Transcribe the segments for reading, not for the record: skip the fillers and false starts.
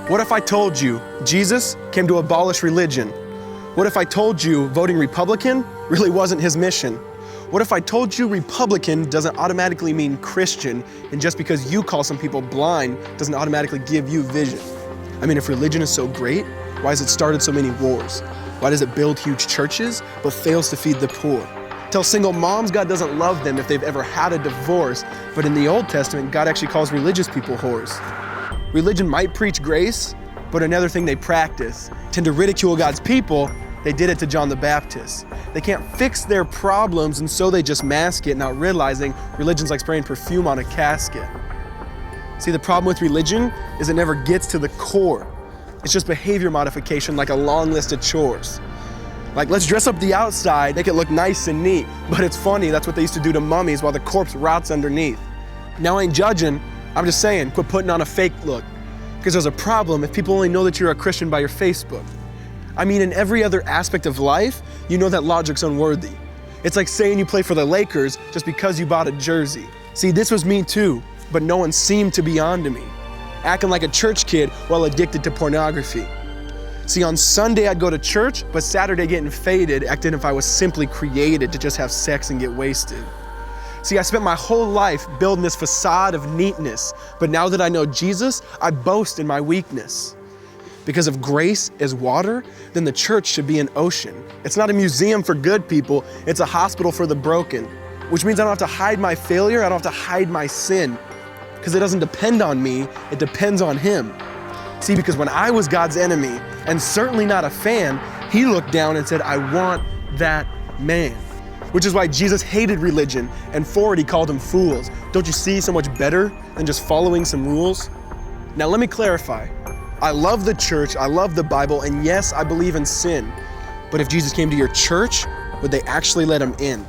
What if I told you Jesus came to abolish religion? What if I told you voting Republican really wasn't his mission? What if I told you Republican doesn't automatically mean Christian, and just because you call some people blind doesn't automatically give you vision? I mean, if religion is so great, why has it started so many wars? Why does it build huge churches but fails to feed the poor? Tell single moms God doesn't love them if they've ever had a divorce, but in the Old Testament, God actually calls religious people whores. Religion might preach grace, but another thing they practice, tend to ridicule God's people. They did it to John the Baptist. They can't fix their problems, and so they just mask it, not realizing religion's like spraying perfume on a casket. See, the problem with religion is it never gets to the core. It's just behavior modification, like a long list of chores. Like, let's dress up the outside, make it look nice and neat. But it's funny, that's what they used to do to mummies while the corpse rots underneath. Now, I ain't judging, I'm just saying, quit putting on a fake look. Because there's a problem if people only know that you're a Christian by your Facebook. I mean, in every other aspect of life, you know that logic's unworthy. It's like saying you play for the Lakers just because you bought a jersey. See, this was me too, but no one seemed to be onto me. Acting like a church kid while addicted to pornography. See, on Sunday I'd go to church, but Saturday getting faded, acting if I was simply created to just have sex and get wasted. See, I spent my whole life building this facade of neatness, but now that I know Jesus, I boast in my weakness. Because if grace is water, then the church should be an ocean. It's not a museum for good people, it's a hospital for the broken. Which means I don't have to hide my failure, I don't have to hide my sin. Because it doesn't depend on me, it depends on Him. See, because when I was God's enemy, and certainly not a fan, He looked down and said, I want that man. Which is why Jesus hated religion, and for it He called them fools. Don't you see so much better than just following some rules? Now let me clarify. I love the church, I love the Bible, and yes, I believe in sin. But if Jesus came to your church, would they actually let Him in?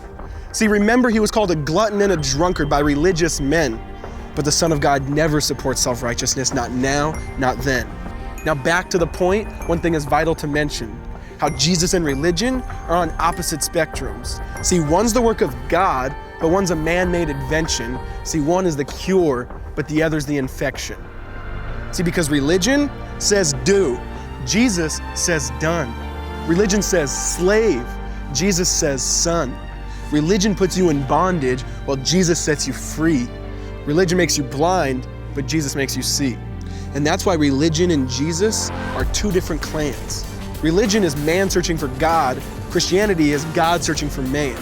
See, remember He was called a glutton and a drunkard by religious men. But the Son of God never supports self-righteousness, not now, not then. Now back to the point, one thing is vital to mention. How Jesus and religion are on opposite spectrums. See, one's the work of God, but one's a man-made invention. See, one is the cure, but the other's the infection. See, because religion says do, Jesus says done. Religion says slave, Jesus says son. Religion puts you in bondage, while Jesus sets you free. Religion makes you blind, but Jesus makes you see. And that's why religion and Jesus are two different clans. Religion is man searching for God. Christianity is God searching for man.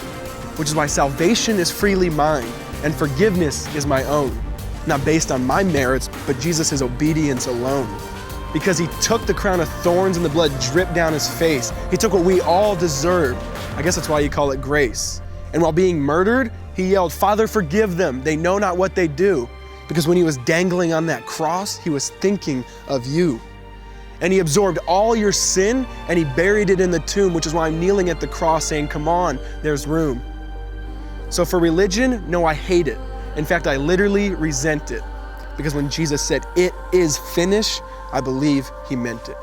Which is why salvation is freely mine, and forgiveness is my own. Not based on my merits, but Jesus' obedience alone. Because He took the crown of thorns and the blood dripped down His face. He took what we all deserved. I guess that's why you call it grace. And while being murdered, He yelled, Father, forgive them. They know not what they do. Because when He was dangling on that cross, He was thinking of you. And He absorbed all your sin and He buried it in the tomb, which is why I'm kneeling at the cross saying, come on, there's room. So for religion, no, I hate it. In fact, I literally resent it. Because when Jesus said, it is finished, I believe He meant it.